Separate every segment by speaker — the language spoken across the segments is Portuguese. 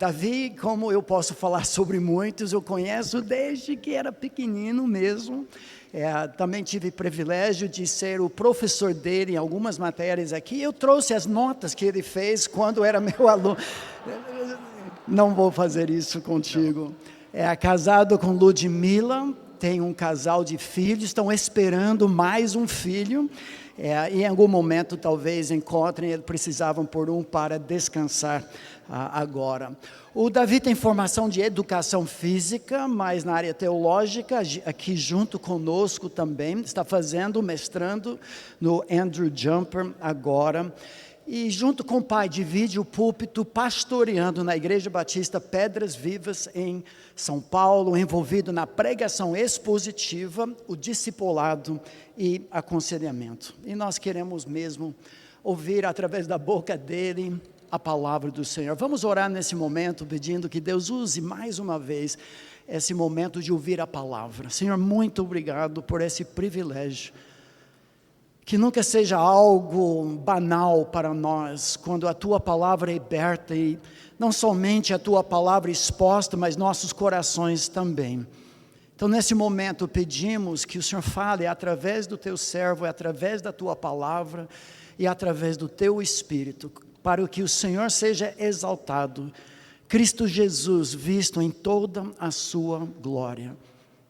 Speaker 1: Davi, como eu posso falar sobre muitos, eu conheço desde que era pequenino mesmo. Também tive o privilégio de ser o professor dele em algumas matérias aqui. Eu trouxe as notas que ele fez quando era meu aluno. Não vou fazer isso contigo. Casado com Ludmila, tem um casal de filhos, estão esperando mais um filho. E em algum momento talvez encontrem, eles precisavam por um para descansar agora. O Davi tem formação de educação física, mas na área teológica, aqui junto conosco também, está fazendo mestrando no Andrew Jumper agora. E junto com o pai divide o púlpito pastoreando na Igreja Batista Pedras Vivas em São Paulo, envolvido na pregação expositiva, o discipulado e aconselhamento. E nós queremos mesmo ouvir através da boca dele a palavra do Senhor. Vamos orar nesse momento pedindo que Deus use mais uma vez esse momento de ouvir a palavra. Senhor, muito obrigado por esse privilégio. Que nunca seja algo banal para nós, quando a Tua palavra é aberta e não somente a Tua palavra exposta, mas nossos corações também. Então nesse momento pedimos que o Senhor fale através do Teu servo, através da Tua palavra e através do Teu Espírito, para que o Senhor seja exaltado, Cristo Jesus visto em toda a sua glória.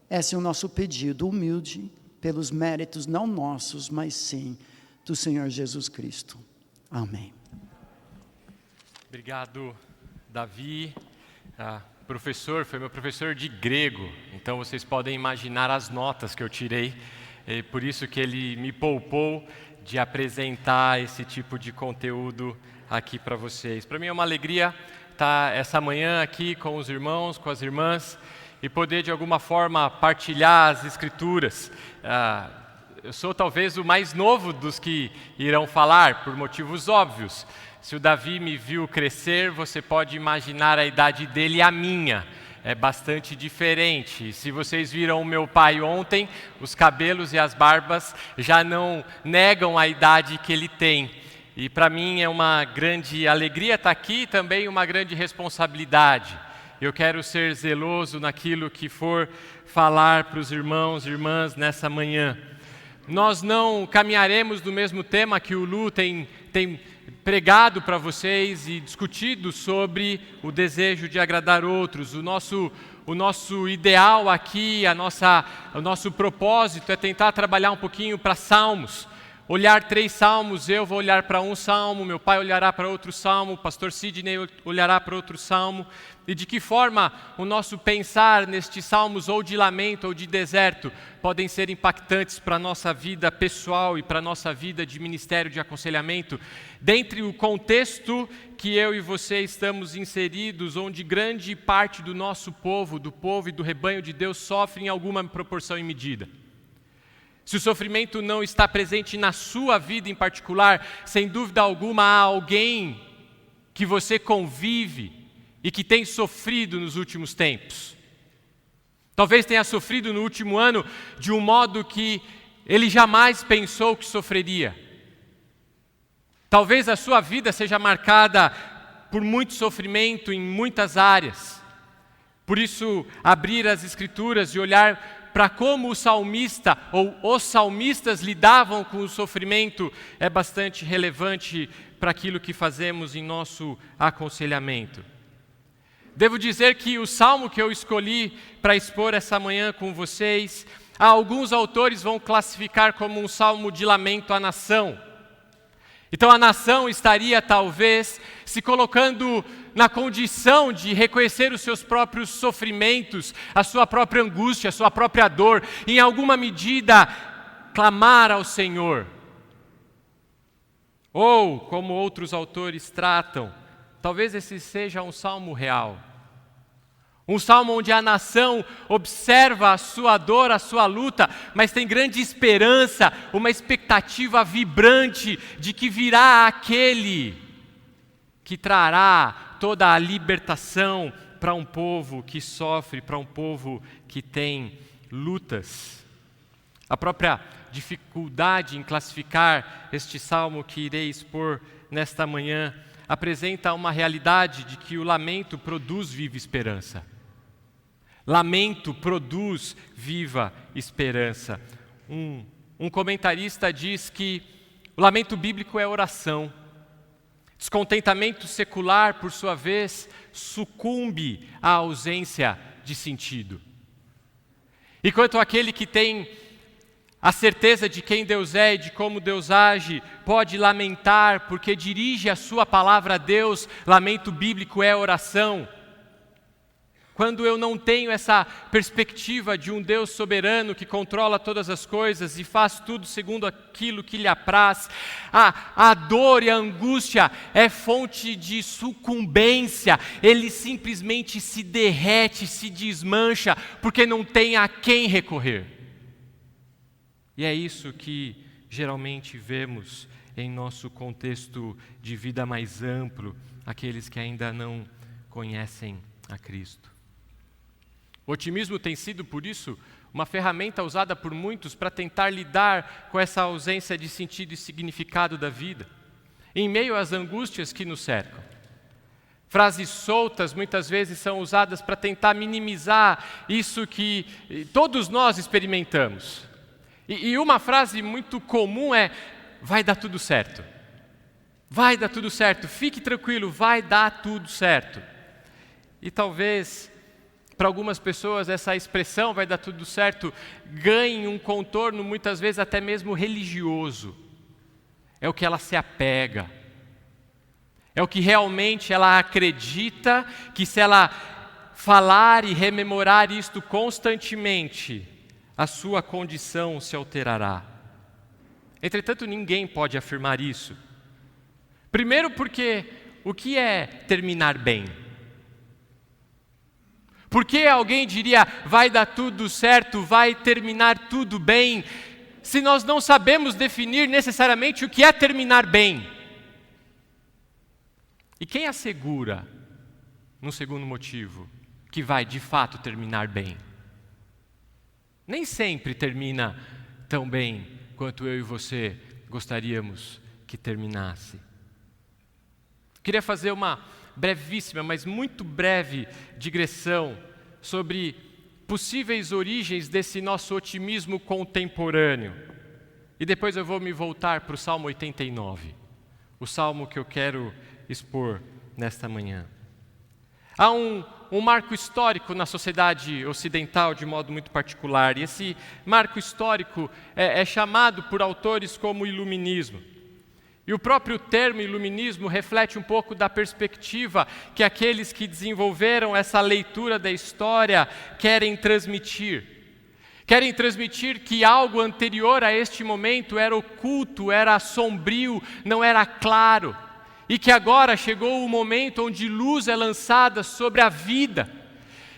Speaker 1: Esse é o nosso pedido humilde, pelos méritos não nossos, mas sim do Senhor Jesus Cristo. Amém.
Speaker 2: Obrigado, Davi. Professor, foi meu professor de grego, então vocês podem imaginar as notas que eu tirei, por isso que ele me poupou de apresentar esse tipo de conteúdo aqui para vocês. Para mim é uma alegria estar essa manhã aqui com os irmãos, com as irmãs, e poder de alguma forma partilhar as Escrituras. Eu sou talvez o mais novo dos que irão falar, por motivos óbvios. Se o Davi me viu crescer, você pode imaginar a idade dele e a minha. É bastante diferente. Se vocês viram o meu pai ontem, os cabelos e as barbas já não negam a idade que ele tem. E para mim é uma grande alegria estar aqui e também uma grande responsabilidade. Eu quero ser zeloso naquilo que for falar para os irmãos e irmãs nessa manhã. Nós não caminharemos no mesmo tema que o Lu tem pregado para vocês e discutido sobre o desejo de agradar outros. O nosso ideal aqui, o nosso propósito é tentar trabalhar um pouquinho para Salmos. Olhar 3 salmos, eu vou olhar para um salmo, meu pai olhará para outro salmo, o pastor Sidney olhará para outro salmo. E de que forma o nosso pensar nestes salmos ou de lamento ou de deserto podem ser impactantes para a nossa vida pessoal e para a nossa vida de ministério de aconselhamento, dentre o contexto que eu e você estamos inseridos, onde grande parte do nosso povo, do povo e do rebanho de Deus sofre em alguma proporção e medida. Se o sofrimento não está presente na sua vida em particular, sem dúvida alguma há alguém que você convive e que tem sofrido nos últimos tempos. Talvez tenha sofrido no último ano de um modo que ele jamais pensou que sofreria. Talvez a sua vida seja marcada por muito sofrimento em muitas áreas. Por isso, abrir as Escrituras e olhar para como o salmista ou os salmistas lidavam com o sofrimento é bastante relevante para aquilo que fazemos em nosso aconselhamento. Devo dizer que o salmo que eu escolhi para expor essa manhã com vocês, alguns autores vão classificar como um salmo de lamento à nação. Então a nação estaria talvez se colocando na condição de reconhecer os seus próprios sofrimentos, a sua própria angústia, a sua própria dor, e em alguma medida clamar ao Senhor. Ou, como outros autores tratam, talvez esse seja um salmo real. Um salmo onde a nação observa a sua dor, a sua luta, mas tem grande esperança, uma expectativa vibrante de que virá aquele que trará toda a libertação para um povo que sofre, para um povo que tem lutas. A própria dificuldade em classificar este salmo que irei expor nesta manhã apresenta uma realidade de que o lamento produz viva esperança. Lamento produz viva esperança. Um comentarista diz que o lamento bíblico é oração. Descontentamento secular, por sua vez, sucumbe à ausência de sentido. E quanto àquele que tem a certeza de quem Deus é e de como Deus age, pode lamentar porque dirige a sua palavra a Deus, lamento bíblico é oração. Quando eu não tenho essa perspectiva de um Deus soberano que controla todas as coisas e faz tudo segundo aquilo que lhe apraz, a dor e a angústia é fonte de sucumbência, ele simplesmente se derrete, se desmancha, porque não tem a quem recorrer. E é isso que geralmente vemos em nosso contexto de vida mais amplo, aqueles que ainda não conhecem a Cristo. O otimismo tem sido, por isso, uma ferramenta usada por muitos para tentar lidar com essa ausência de sentido e significado da vida, em meio às angústias que nos cercam. Frases soltas muitas vezes são usadas para tentar minimizar isso que todos nós experimentamos. E uma frase muito comum é: vai dar tudo certo. Vai dar tudo certo, fique tranquilo, vai dar tudo certo. E talvez, para algumas pessoas, essa expressão, vai dar tudo certo, ganhe um contorno muitas vezes até mesmo religioso. É o que ela se apega. É o que realmente ela acredita que se ela falar e rememorar isto constantemente, a sua condição se alterará. Entretanto, ninguém pode afirmar isso. Primeiro porque o que é terminar bem? Por que alguém diria, vai dar tudo certo, vai terminar tudo bem, se nós não sabemos definir necessariamente o que é terminar bem? E quem assegura, no segundo motivo, que vai de fato terminar bem? Nem sempre termina tão bem quanto eu e você gostaríamos que terminasse. Queria fazer uma brevíssima, mas muito breve digressão sobre possíveis origens desse nosso otimismo contemporâneo. E depois eu vou me voltar para o Salmo 89, o salmo que eu quero expor nesta manhã. Há um marco histórico na sociedade ocidental de modo muito particular, e esse marco histórico é chamado por autores como iluminismo. E o próprio termo iluminismo reflete um pouco da perspectiva que aqueles que desenvolveram essa leitura da história querem transmitir. Querem transmitir que algo anterior a este momento era oculto, era sombrio, não era claro. E que agora chegou o momento onde luz é lançada sobre a vida.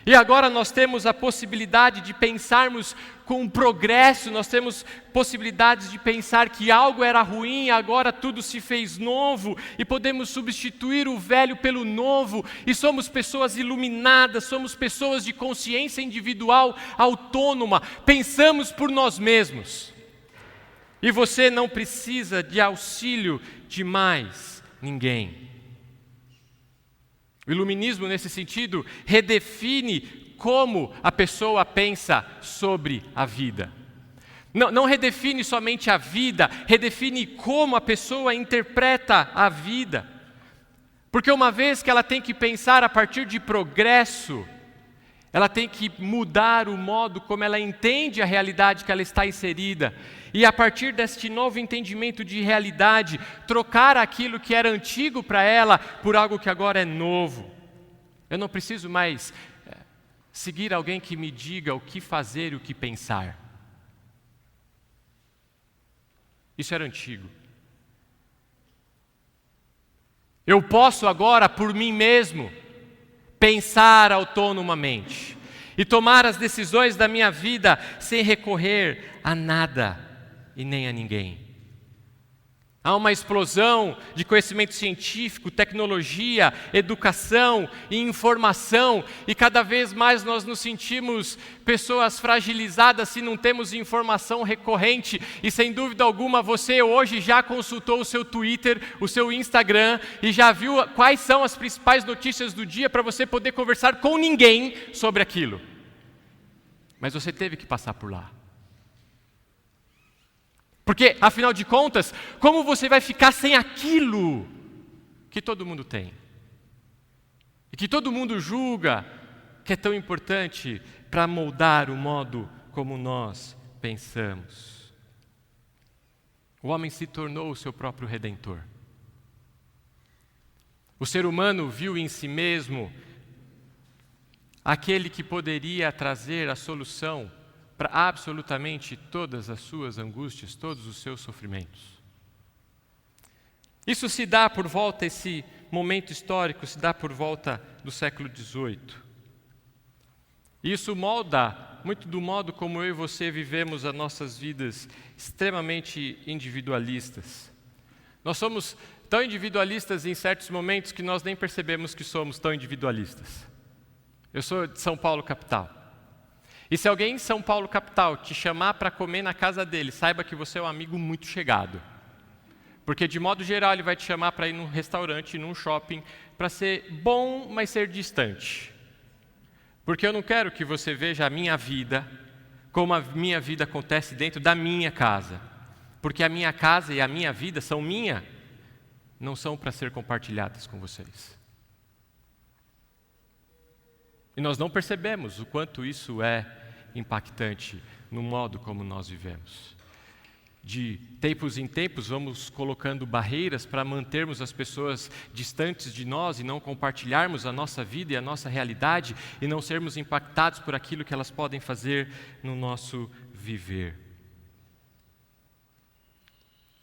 Speaker 2: E agora nós temos a possibilidade de pensarmos com progresso, nós temos possibilidades de pensar que algo era ruim, agora tudo se fez novo, e podemos substituir o velho pelo novo, e somos pessoas iluminadas, somos pessoas de consciência individual autônoma, pensamos por nós mesmos. E você não precisa de auxílio de mais ninguém. O iluminismo, nesse sentido, redefine como a pessoa pensa sobre a vida. Não redefine somente a vida, redefine como a pessoa interpreta a vida. Porque uma vez que ela tem que pensar a partir de progresso, ela tem que mudar o modo como ela entende a realidade que ela está inserida. E a partir deste novo entendimento de realidade, trocar aquilo que era antigo para ela por algo que agora é novo. Eu não preciso mais seguir alguém que me diga o que fazer e o que pensar. Isso era antigo. Eu posso agora, por mim mesmo, pensar autonomamente e tomar as decisões da minha vida sem recorrer a nada e nem a ninguém. Há uma explosão de conhecimento científico, tecnologia, educação e informação, e cada vez mais nós nos sentimos pessoas fragilizadas se não temos informação recorrente. E sem dúvida alguma você hoje já consultou o seu Twitter, o seu Instagram e já viu quais são as principais notícias do dia para você poder conversar com ninguém sobre aquilo. Mas você teve que passar por lá. Porque, afinal de contas, como você vai ficar sem aquilo que todo mundo tem? E que todo mundo julga que é tão importante para moldar o modo como nós pensamos. O homem se tornou o seu próprio redentor. O ser humano viu em si mesmo aquele que poderia trazer a solução para absolutamente todas as suas angústias, todos os seus sofrimentos. Isso se dá por volta, esse momento histórico se dá por volta do século XVIII. Isso molda muito do modo como eu e você vivemos as nossas vidas extremamente individualistas. Nós somos tão individualistas em certos momentos que nós nem percebemos que somos tão individualistas. Eu sou de São Paulo, capital. E se alguém em São Paulo, capital, te chamar para comer na casa dele, saiba que você é um amigo muito chegado. Porque, de modo geral, ele vai te chamar para ir num restaurante, num shopping, para ser bom, mas ser distante. Porque eu não quero que você veja a minha vida, como a minha vida acontece dentro da minha casa. Porque a minha casa e a minha vida são minha, não são para ser compartilhadas com vocês. E nós não percebemos o quanto isso é impactante no modo como nós vivemos. De tempos em tempos, vamos colocando barreiras para mantermos as pessoas distantes de nós e não compartilharmos a nossa vida e a nossa realidade e não sermos impactados por aquilo que elas podem fazer no nosso viver.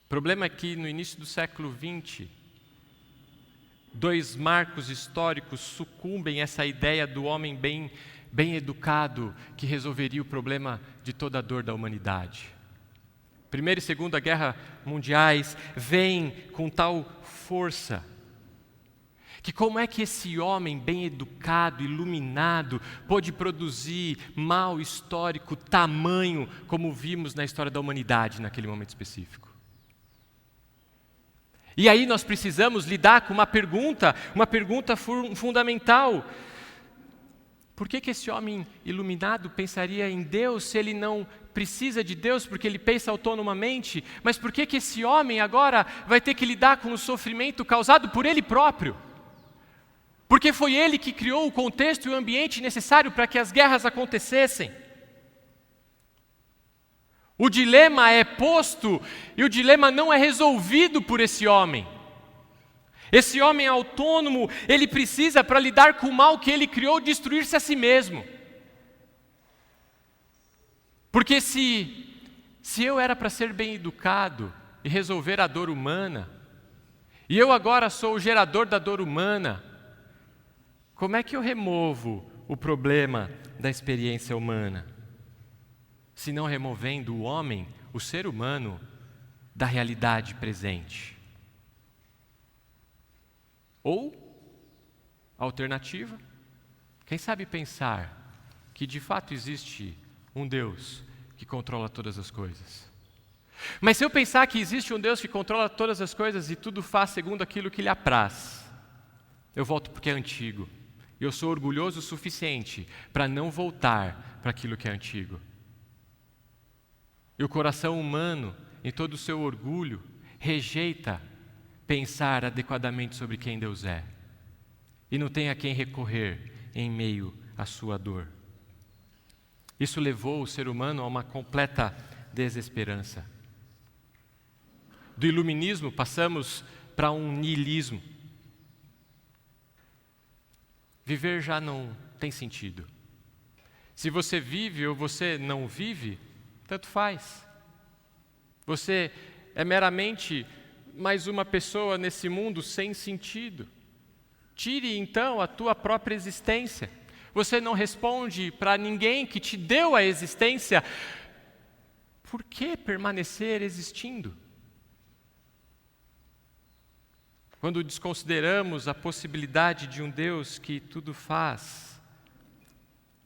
Speaker 2: O problema é que no início do século XX, dois marcos históricos sucumbem a essa ideia do homem bem educado que resolveria o problema de toda a dor da humanidade. Primeira e Segunda Guerra Mundiais vêm com tal força que como é que esse homem bem educado, iluminado, pôde produzir mal histórico tamanho como vimos na história da humanidade naquele momento específico? E aí nós precisamos lidar com uma pergunta fundamental. Por que esse homem iluminado pensaria em Deus se ele não precisa de Deus porque ele pensa autonomamente? Mas por que esse homem agora vai ter que lidar com o sofrimento causado por ele próprio? Porque foi ele que criou o contexto e o ambiente necessário para que as guerras acontecessem. O dilema é posto e o dilema não é resolvido por esse homem. Esse homem autônomo, ele precisa, para lidar com o mal que ele criou, destruir-se a si mesmo. Porque se eu era para ser bem educado e resolver a dor humana, e eu agora sou o gerador da dor humana, como é que eu removo o problema da experiência humana? Se não removendo o homem, o ser humano, da realidade presente. Ou, alternativa, quem sabe pensar que de fato existe um Deus que controla todas as coisas. Mas se eu pensar que existe um Deus que controla todas as coisas e tudo faz segundo aquilo que lhe apraz, eu volto porque é antigo. Eu sou orgulhoso o suficiente para não voltar para aquilo que é antigo. E o coração humano, em todo o seu orgulho, rejeita pensar adequadamente sobre quem Deus é. E não tem a quem recorrer em meio à sua dor. Isso levou o ser humano a uma completa desesperança. Do iluminismo passamos para um niilismo. Viver já não tem sentido. Se você vive ou você não vive, tanto faz. Você é meramente mais uma pessoa nesse mundo sem sentido. Tire então a tua própria existência. Você não responde para ninguém que te deu a existência. Por que permanecer existindo? quando desconsideramos a possibilidade de um Deus que tudo faz,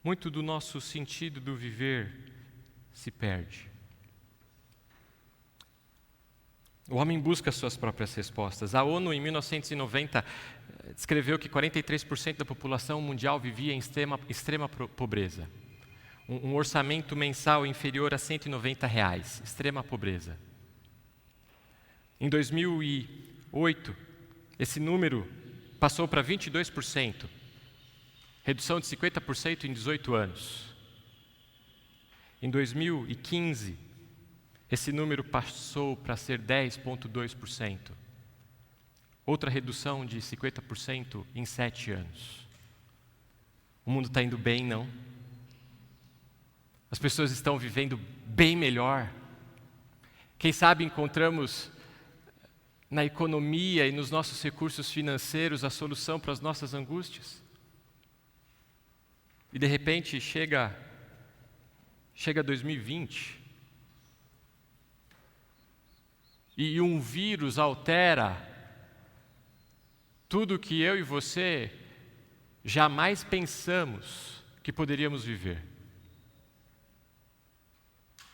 Speaker 2: muito do nosso sentido do viver se perde. O homem busca suas próprias respostas. A ONU, em 1990, descreveu que 43% da população mundial vivia em extrema pobreza. Um orçamento mensal inferior a R$190, extrema pobreza. Em 2008, esse número passou para 22%, redução de 50% em 18 anos. Em 2015, esse número passou para ser 10,2%. Outra redução de 50% em 7 anos. O mundo está indo bem, não? As pessoas estão vivendo bem melhor. Quem sabe encontramos na economia e nos nossos recursos financeiros a solução para as nossas angústias? E de repente chega 2020 e um vírus altera tudo que eu e você jamais pensamos que poderíamos viver.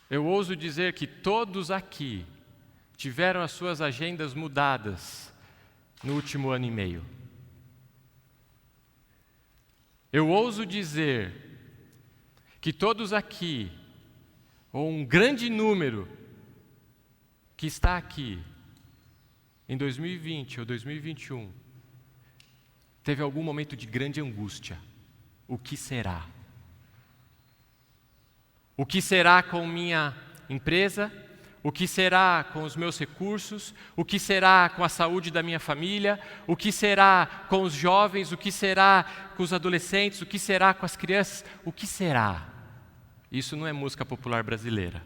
Speaker 2: Eu ouso dizer que todos aqui tiveram as suas agendas mudadas no último ano e meio. Eu ouso dizer que todos aqui, ou um grande número que está aqui em 2020 ou 2021, teve algum momento de grande angústia. O que será? O que será com minha empresa? O que será com os meus recursos? O que será com a saúde da minha família? O que será com os jovens? O que será com os adolescentes? O que será com as crianças? O que será? Isso não é música popular brasileira.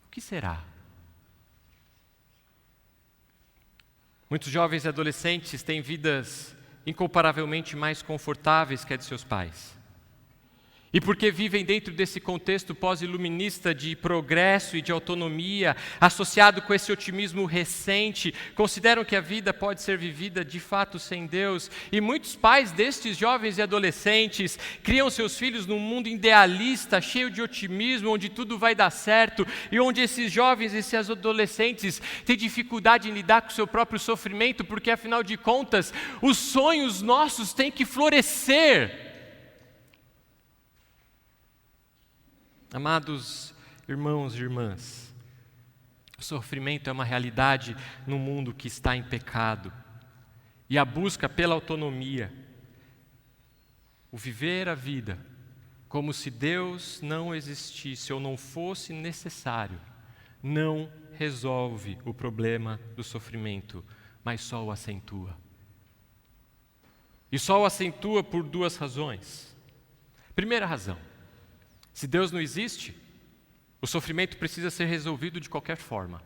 Speaker 2: O que será? Muitos jovens e adolescentes têm vidas incomparavelmente mais confortáveis que a de seus pais. E porque vivem dentro desse contexto pós-iluminista de progresso e de autonomia, associado com esse otimismo recente, consideram que a vida pode ser vivida de fato sem Deus. E muitos pais destes jovens e adolescentes criam seus filhos num mundo idealista, cheio de otimismo, onde tudo vai dar certo, e onde esses jovens e esses adolescentes têm dificuldade em lidar com o seu próprio sofrimento, porque afinal de contas, os sonhos nossos têm que florescer. Amados irmãos e irmãs, o sofrimento é uma realidade no mundo que está em pecado. E a busca pela autonomia, o viver a vida como se Deus não existisse ou não fosse necessário, não resolve o problema do sofrimento, mas só o acentua. E só o acentua por duas razões. Primeira razão: se Deus não existe, o sofrimento precisa ser resolvido de qualquer forma.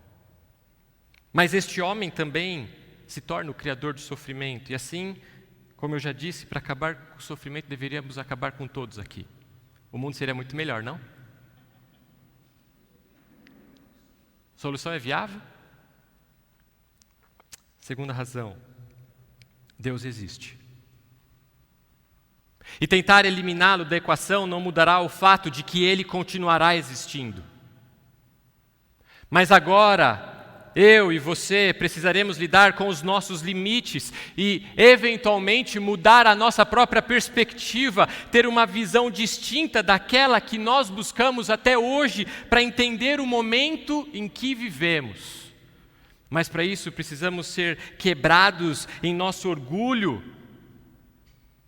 Speaker 2: Mas este homem também se torna o criador do sofrimento. E assim, como eu já disse, para acabar com o sofrimento deveríamos acabar com todos aqui. O mundo seria muito melhor, não? Solução é viável? Segunda razão: Deus existe. E tentar eliminá-lo da equação não mudará o fato de que ele continuará existindo. Mas agora, eu e você precisaremos lidar com os nossos limites e, eventualmente, mudar a nossa própria perspectiva, ter uma visão distinta daquela que nós buscamos até hoje para entender o momento em que vivemos. Mas para isso precisamos ser quebrados em nosso orgulho,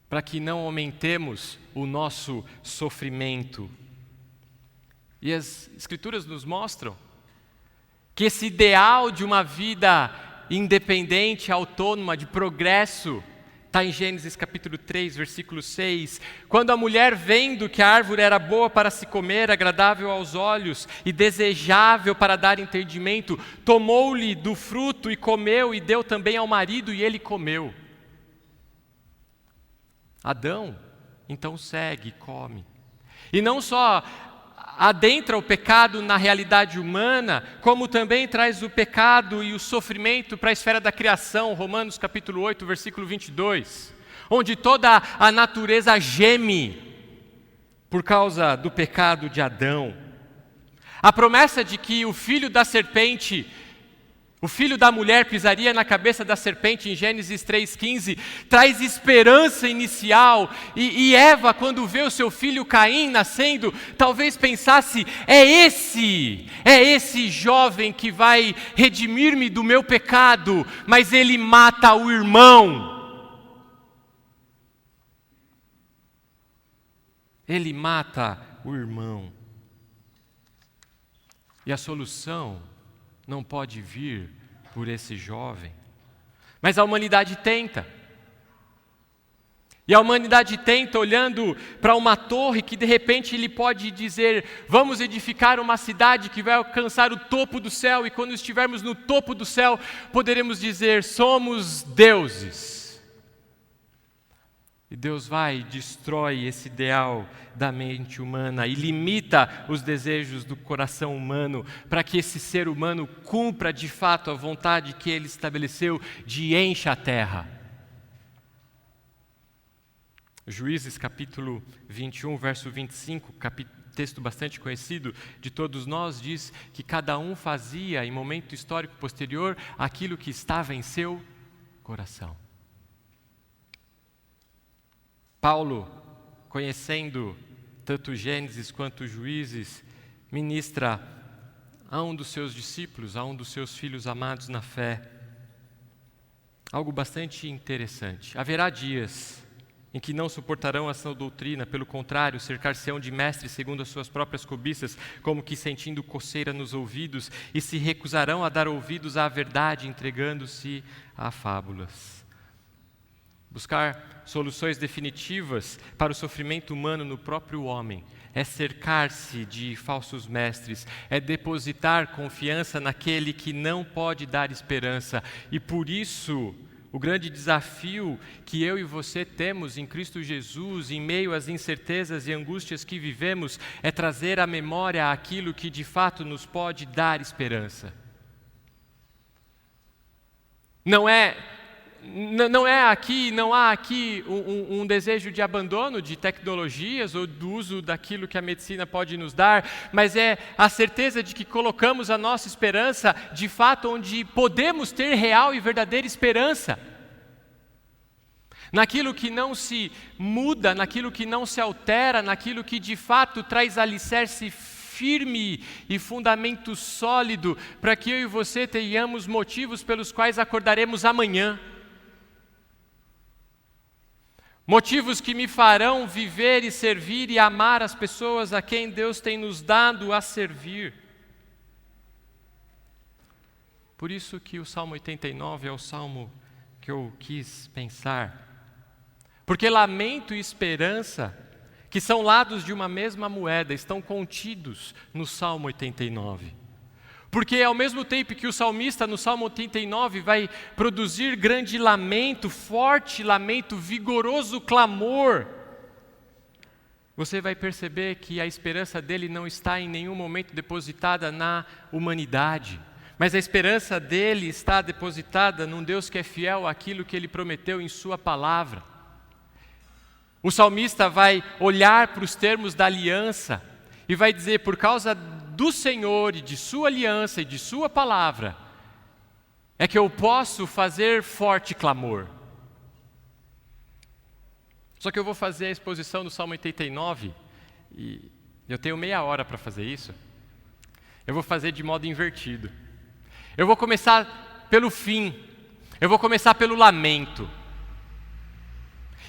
Speaker 2: para que não aumentemos o nosso sofrimento. E as Escrituras nos mostram que esse ideal de uma vida independente, autônoma, de progresso, está em Gênesis capítulo 3, versículo 6. Quando a mulher, vendo que a árvore era boa para se comer, agradável aos olhos e desejável para dar entendimento, tomou-lhe do fruto e comeu, e deu também ao marido, e ele comeu. Adão, então segue e come. E não só adentra o pecado na realidade humana, como também traz o pecado e o sofrimento para a esfera da criação, Romanos capítulo 8, versículo 22, onde toda a natureza geme por causa do pecado de Adão. A promessa de que o filho da serpente, o filho da mulher pisaria na cabeça da serpente em Gênesis 3,15, traz esperança inicial, e Eva, quando vê o seu filho Caim nascendo, talvez pensasse, é esse jovem que vai redimir-me do meu pecado, mas ele mata o irmão. Ele mata o irmão. E a solução não pode vir por esse jovem. Mas a humanidade tenta. E a humanidade tenta olhando para uma torre que de repente ele pode dizer, vamos edificar uma cidade que vai alcançar o topo do céu, e quando estivermos no topo do céu, poderemos dizer, somos deuses. E Deus vai e destrói esse ideal da mente humana e limita os desejos do coração humano para que esse ser humano cumpra de fato a vontade que Ele estabeleceu de encher a terra. Juízes capítulo 21, verso 25, texto bastante conhecido de todos nós, diz que cada um fazia em momento histórico posterior aquilo que estava em seu coração. Paulo, conhecendo tanto Gênesis quanto Juízes, ministra a um dos seus discípulos, a um dos seus filhos amados na fé, algo bastante interessante. Haverá dias em que não suportarão a sã doutrina, pelo contrário, cercar-se-ão de mestres segundo as suas próprias cobiças, como que sentindo coceira nos ouvidos, e se recusarão a dar ouvidos à verdade, entregando-se a fábulas. Buscar soluções definitivas para o sofrimento humano no próprio homem é cercar-se de falsos mestres, é depositar confiança naquele que não pode dar esperança. E por isso, o grande desafio que eu e você temos em Cristo Jesus, em meio às incertezas e angústias que vivemos, é trazer à memória aquilo que de fato nos pode dar esperança. Não há aqui um desejo de abandono de tecnologias ou do uso daquilo que a medicina pode nos dar, mas é a certeza de que colocamos a nossa esperança de fato onde podemos ter real e verdadeira esperança. Naquilo que não se muda, naquilo que não se altera, naquilo que de fato traz alicerce firme e fundamento sólido para que eu e você tenhamos motivos pelos quais acordaremos amanhã. Motivos que me farão viver e servir e amar as pessoas a quem Deus tem nos dado a servir. Por isso que o Salmo 89 é o salmo que eu quis pensar. Porque lamento e esperança, que são lados de uma mesma moeda, estão contidos no Salmo 89. Porque ao mesmo tempo que o salmista no Salmo 89 vai produzir grande lamento, forte lamento, vigoroso clamor, você vai perceber que a esperança dele não está em nenhum momento depositada na humanidade, mas a esperança dele está depositada num Deus que é fiel àquilo que ele prometeu em sua palavra. O salmista vai olhar para os termos da aliança e vai dizer, por causa do Senhor e de sua aliança e de sua palavra, é que eu posso fazer forte clamor. Só que eu vou fazer a exposição do Salmo 89 e eu tenho meia hora para fazer isso. Eu vou fazer de modo invertido. Eu vou começar pelo fim, eu vou começar pelo lamento.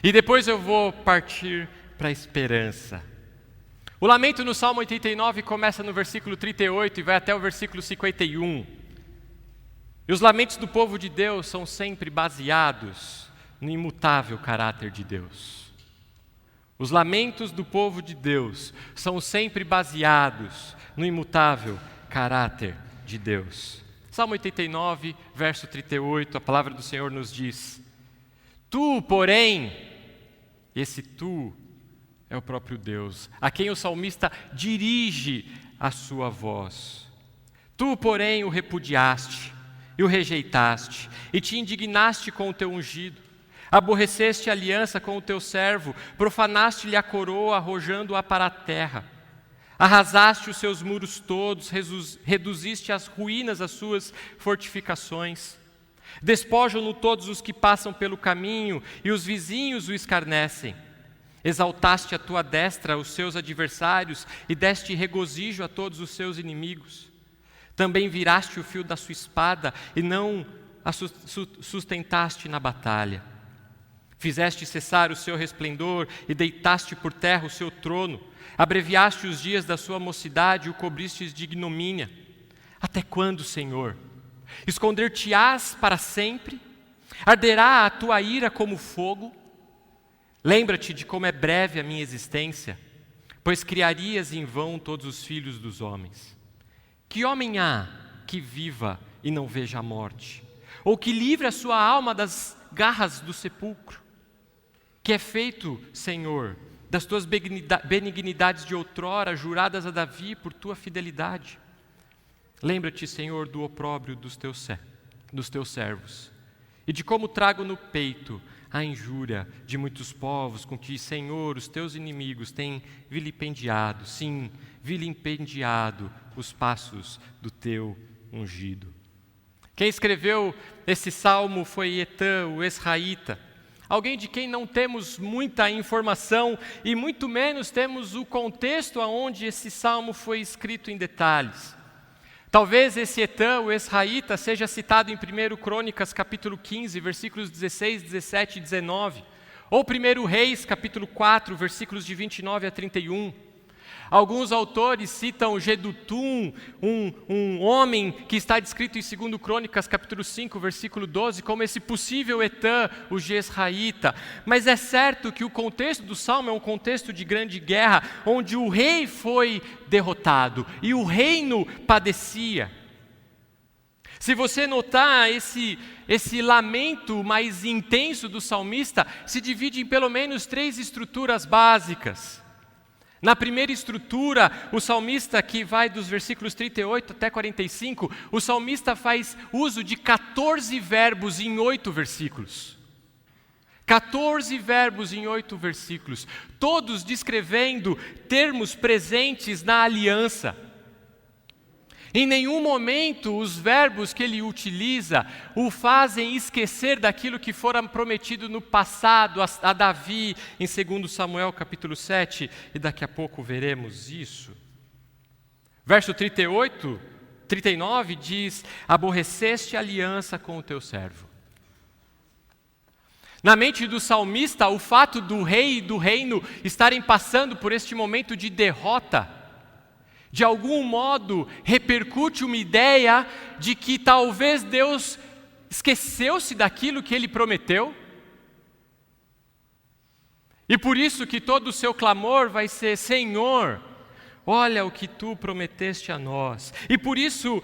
Speaker 2: E depois eu vou partir para a esperança. O lamento no Salmo 89 começa no versículo 38 e vai até o versículo 51. E os lamentos do povo de Deus são sempre baseados no imutável caráter de Deus. Os lamentos do povo de Deus são sempre baseados no imutável caráter de Deus. Salmo 89, verso 38, a palavra do Senhor nos diz: Tu, porém, esse tu é o próprio Deus, a quem o salmista dirige a sua voz. Tu, porém, o repudiaste e o rejeitaste, e te indignaste com o teu ungido. Aborreceste a aliança com o teu servo, profanaste-lhe a coroa, arrojando-a para a terra. Arrasaste os seus muros todos, reduziste às ruínas as suas fortificações. Despojam-no todos os que passam pelo caminho, e os vizinhos o escarnecem. Exaltaste a tua destra os seus adversários, e deste regozijo a todos os seus inimigos. Também viraste o fio da sua espada, e não a sustentaste na batalha. Fizeste cessar o seu resplendor, e deitaste por terra o seu trono. Abreviaste os dias da sua mocidade, e o cobristes de ignomínia. Até quando, Senhor? Esconder-te-ás para sempre? Arderá a tua ira como fogo? Lembra-te de como é breve a minha existência, pois criarias em vão todos os filhos dos homens. Que homem há que viva e não veja a morte? Ou que livre a sua alma das garras do sepulcro? Que é feito, Senhor, das tuas benignidades de outrora, juradas a Davi por tua fidelidade. Lembra-te, Senhor, do opróbrio dos teus servos, e de como trago no peito a injúria de muitos povos, com que, Senhor, os teus inimigos têm vilipendiado, sim, vilipendiado os passos do teu ungido. Quem escreveu esse salmo foi Etã, o Esraíta, alguém de quem não temos muita informação e muito menos temos o contexto aonde esse salmo foi escrito em detalhes. Talvez esse Etã, o Esraíta, seja citado em 1 Crônicas, capítulo 15, versículos 16, 17 e 19, ou 1 Reis, capítulo 4, versículos de 29 a 31. Alguns autores citam Jedutum, um homem que está descrito em 2 Crônicas, capítulo 5, versículo 12, como esse possível Etã, o Jesraíta. Mas é certo que o contexto do Salmo é um contexto de grande guerra, onde o rei foi derrotado e o reino padecia. Se você notar, esse lamento mais intenso do salmista se divide em pelo menos 3 estruturas básicas. Na primeira estrutura, o salmista, que vai dos versículos 38 até 45, o salmista faz uso de 14 verbos em 8 versículos. 14 verbos em 8 versículos, todos descrevendo termos presentes na aliança. Em nenhum momento os verbos que ele utiliza o fazem esquecer daquilo que fora prometido no passado a Davi, em 2 Samuel capítulo 7, e daqui a pouco veremos isso. Verso 39 diz: aborreceste a aliança com o teu servo. Na mente do salmista, o fato do rei e do reino estarem passando por este momento de derrota, de algum modo, repercute uma ideia de que talvez Deus esqueceu-se daquilo que Ele prometeu. E por isso que todo o seu clamor vai ser: Senhor, olha o que Tu prometeste a nós. E por isso,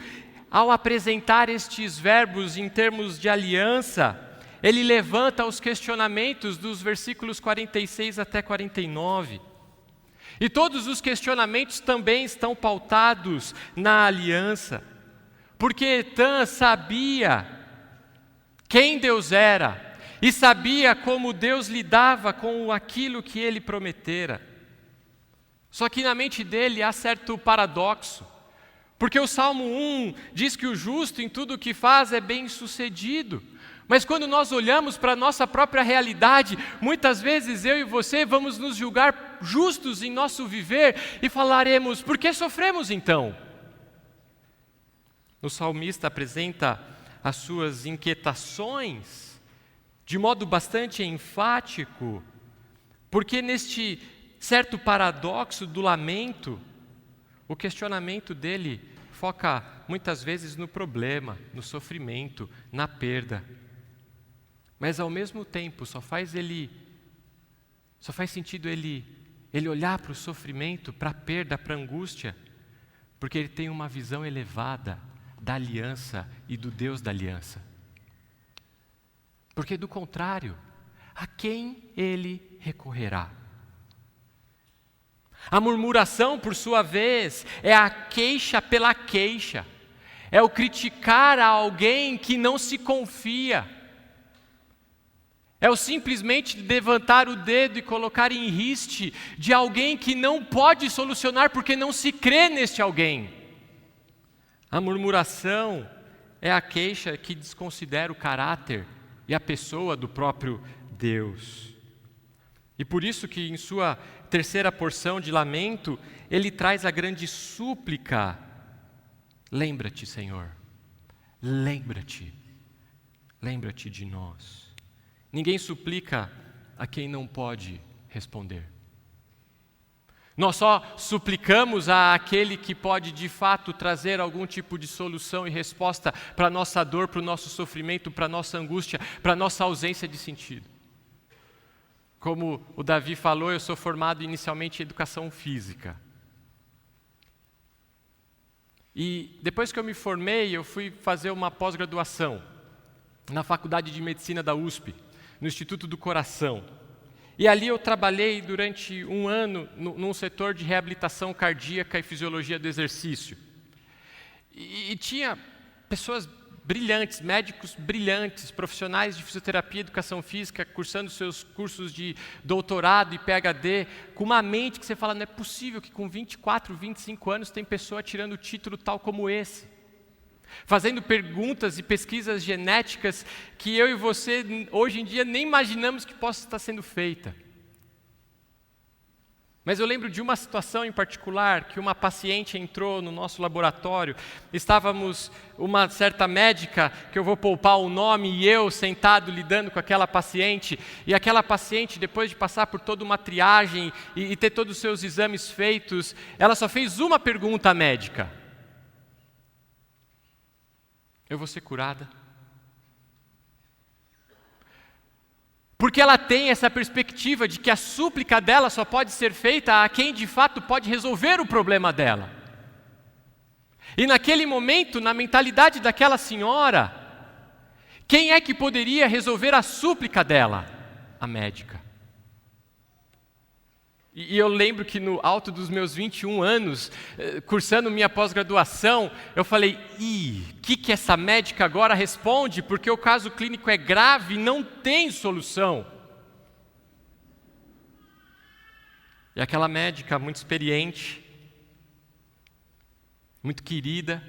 Speaker 2: ao apresentar estes verbos em termos de aliança, ele levanta os questionamentos dos versículos 46 até 49. E todos os questionamentos também estão pautados na aliança, porque Etã sabia quem Deus era e sabia como Deus lidava com aquilo que ele prometera. Só que na mente dele há certo paradoxo, porque o Salmo 1 diz que o justo em tudo o que faz é bem-sucedido. Mas quando nós olhamos para a nossa própria realidade, muitas vezes eu e você vamos nos julgar justos em nosso viver e falaremos: por que sofremos então? O salmista apresenta as suas inquietações de modo bastante enfático, porque neste certo paradoxo do lamento, o questionamento dele foca muitas vezes no problema, no sofrimento, na perda. Mas ao mesmo tempo só faz sentido ele olhar para o sofrimento, para a perda, para a angústia, porque ele tem uma visão elevada da aliança e do Deus da aliança. Porque do contrário, a quem ele recorrerá? A murmuração, por sua vez, é a queixa pela queixa. É o criticar a alguém que não se confia. É o simplesmente levantar o dedo e colocar em riste de alguém que não pode solucionar porque não se crê neste alguém. A murmuração é a queixa que desconsidera o caráter e a pessoa do próprio Deus. E por isso que em sua terceira porção de lamento, ele traz a grande súplica: lembra-te, Senhor, lembra-te de nós. Ninguém suplica a quem não pode responder. Nós só suplicamos àquele que pode de fato trazer algum tipo de solução e resposta para a nossa dor, para o nosso sofrimento, para a nossa angústia, para a nossa ausência de sentido. Como o Davi falou, eu sou formado inicialmente em educação física. E depois que eu me formei, eu fui fazer uma pós-graduação na Faculdade de Medicina da USP, no Instituto do Coração. E ali eu trabalhei durante um ano num setor de reabilitação cardíaca e fisiologia do exercício. E tinha pessoas brilhantes, médicos brilhantes, profissionais de fisioterapia e educação física, cursando seus cursos de doutorado e PhD, com uma mente que você fala, não é possível que com 24, 25 anos tem pessoa tirando título tal como esse. Fazendo perguntas e pesquisas genéticas que eu e você, hoje em dia, nem imaginamos que possa estar sendo feita. Mas eu lembro de uma situação em particular, que uma paciente entrou no nosso laboratório, estávamos, uma certa médica, que eu vou poupar o nome, e eu sentado lidando com aquela paciente, e aquela paciente, depois de passar por toda uma triagem e ter todos os seus exames feitos, ela só fez uma pergunta à médica: eu vou ser curada? Porque ela tem essa perspectiva de que a súplica dela só pode ser feita a quem de fato pode resolver o problema dela. E naquele momento, na mentalidade daquela senhora, quem é que poderia resolver a súplica dela? A médica. E eu lembro que no alto dos meus 21 anos, cursando minha pós-graduação, eu falei, o que essa médica agora responde? Porque o caso clínico é grave e não tem solução. E aquela médica muito experiente, muito querida,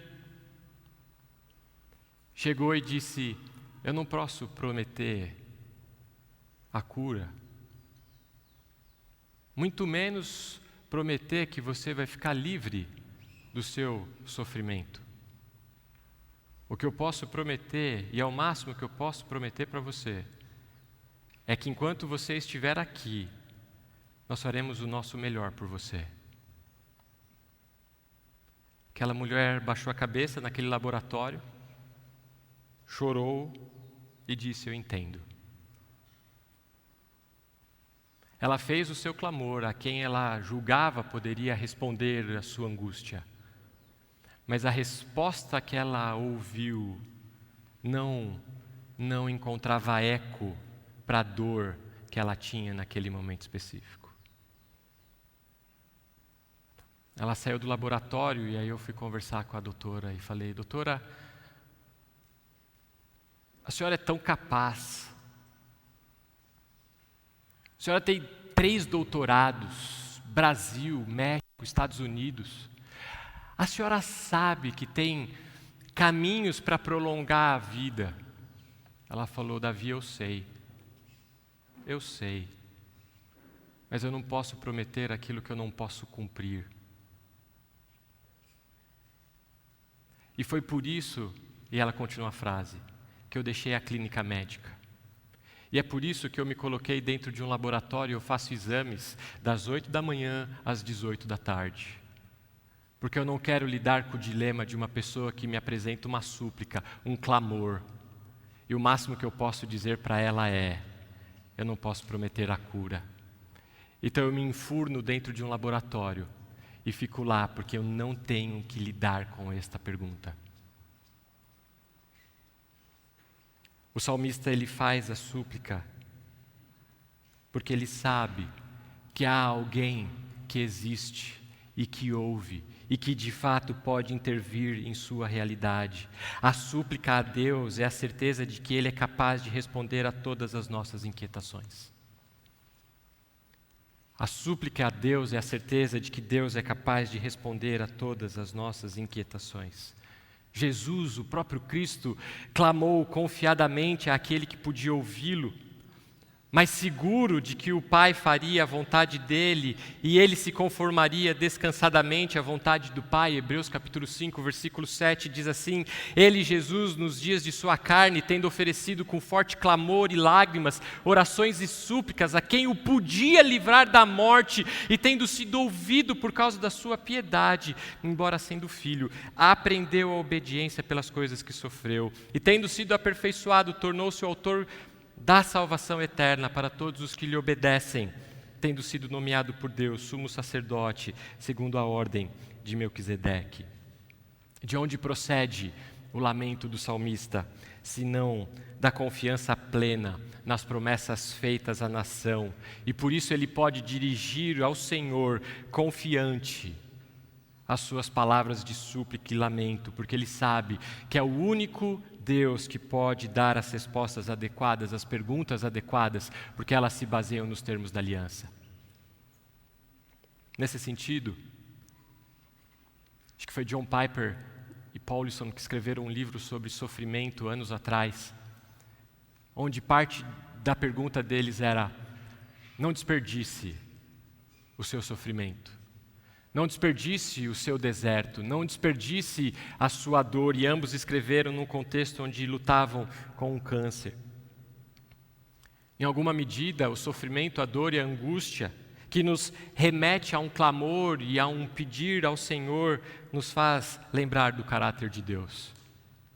Speaker 2: chegou e disse, eu não posso prometer a cura, muito menos prometer que você vai ficar livre do seu sofrimento. O que eu posso prometer, e é o máximo que eu posso prometer para você, é que enquanto você estiver aqui, nós faremos o nosso melhor por você. Aquela mulher baixou a cabeça naquele laboratório, chorou e disse, eu entendo. Ela fez o seu clamor a quem ela julgava poderia responder a sua angústia. Mas a resposta que ela ouviu não encontrava eco para a dor que ela tinha naquele momento específico. Ela saiu do laboratório e aí eu fui conversar com a doutora e falei, doutora, a senhora é tão capaz. A senhora tem 3 doutorados, Brasil, México, Estados Unidos. A senhora sabe que tem caminhos para prolongar a vida. Ela falou, Davi, eu sei, mas eu não posso prometer aquilo que eu não posso cumprir. E foi por isso, e ela continua a frase, que eu deixei a clínica médica. E é por isso que eu me coloquei dentro de um laboratório, eu faço exames das 8 da manhã às 18 da tarde. Porque eu não quero lidar com o dilema de uma pessoa que me apresenta uma súplica, um clamor. E o máximo que eu posso dizer para ela é, eu não posso prometer a cura. Então eu me enfurno dentro de um laboratório e fico lá porque eu não tenho que lidar com esta pergunta. O salmista, ele faz a súplica porque ele sabe que há alguém que existe e que ouve e que de fato pode intervir em sua realidade. A súplica a Deus é a certeza de que Ele é capaz de responder a todas as nossas inquietações. A súplica a Deus é a certeza de que Deus é capaz de responder a todas as nossas inquietações. Jesus, o próprio Cristo, clamou confiadamente àquele que podia ouvi-lo, mas seguro de que o Pai faria a vontade dele e ele se conformaria descansadamente à vontade do Pai. Hebreus capítulo 5, versículo 7 diz assim: Ele, Jesus, nos dias de sua carne, tendo oferecido com forte clamor e lágrimas, orações e súplicas a quem o podia livrar da morte, e tendo sido ouvido por causa da sua piedade, embora sendo filho, aprendeu a obediência pelas coisas que sofreu, e tendo sido aperfeiçoado, tornou-se o autor da salvação eterna para todos os que lhe obedecem, tendo sido nomeado por Deus sumo sacerdote, segundo a ordem de Melquisedeque. De onde procede o lamento do salmista, senão da confiança plena nas promessas feitas à nação, e por isso ele pode dirigir ao Senhor confiante as suas palavras de súplica e lamento, porque ele sabe que é o único Deus que pode dar as respostas adequadas, as perguntas adequadas, porque elas se baseiam nos termos da aliança. Nesse sentido, acho que foi John Piper e Paulson que escreveram um livro sobre sofrimento anos atrás, onde parte da pergunta deles era: não desperdice o seu sofrimento. Não desperdice o seu deserto, não desperdice a sua dor, e ambos escreveram num contexto onde lutavam com um câncer. Em alguma medida, o sofrimento, a dor e a angústia, que nos remete a um clamor e a um pedir ao Senhor, nos faz lembrar do caráter de Deus.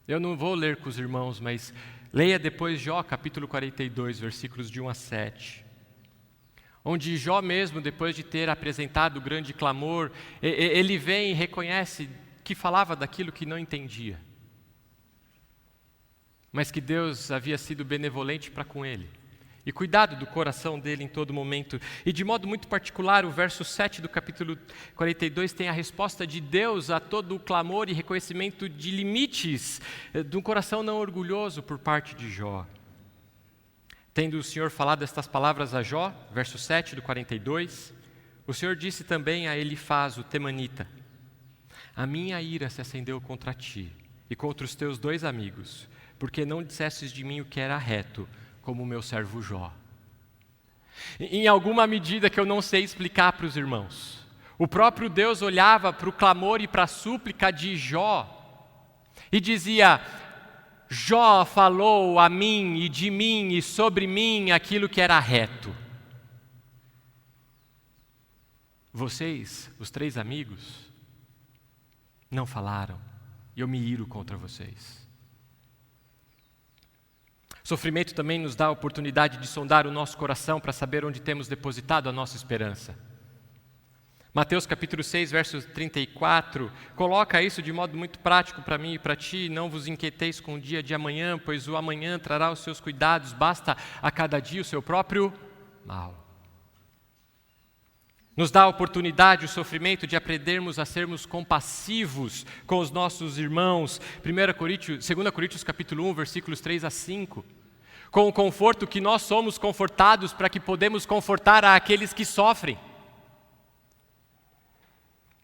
Speaker 2: Eu não vou ler com os irmãos, mas leia depois Jó, capítulo 42, versículos de 1 a 7. Onde Jó mesmo, depois de ter apresentado o grande clamor, ele vem e reconhece que falava daquilo que não entendia, mas que Deus havia sido benevolente para com ele, e cuidado do coração dele em todo momento. E de modo muito particular, o verso 7 do capítulo 42 tem a resposta de Deus a todo o clamor e reconhecimento de limites de um coração não orgulhoso por parte de Jó. Tendo o Senhor falado estas palavras a Jó, verso 7 do 42, o Senhor disse também a Elifaz, o temanita: a minha ira se acendeu contra ti e contra os teus 2 amigos, porque não dissestes de mim o que era reto, como o meu servo Jó. Em alguma medida que eu não sei explicar para os irmãos, o próprio Deus olhava para o clamor e para a súplica de Jó e dizia: Jó falou a mim e de mim e sobre mim aquilo que era reto. Vocês, os 3 amigos, não falaram, e eu me iro contra vocês. Sofrimento também nos dá a oportunidade de sondar o nosso coração para saber onde temos depositado a nossa esperança. Mateus capítulo 6, verso 34, coloca isso de modo muito prático para mim e para ti: não vos inquieteis com o dia de amanhã, pois o amanhã trará os seus cuidados, basta a cada dia o seu próprio mal. Nos dá a oportunidade, o sofrimento, de aprendermos a sermos compassivos com os nossos irmãos. 2 Coríntios capítulo 1, versículos 3 a 5. Com o conforto que nós somos confortados, para que podemos confortar aqueles que sofrem.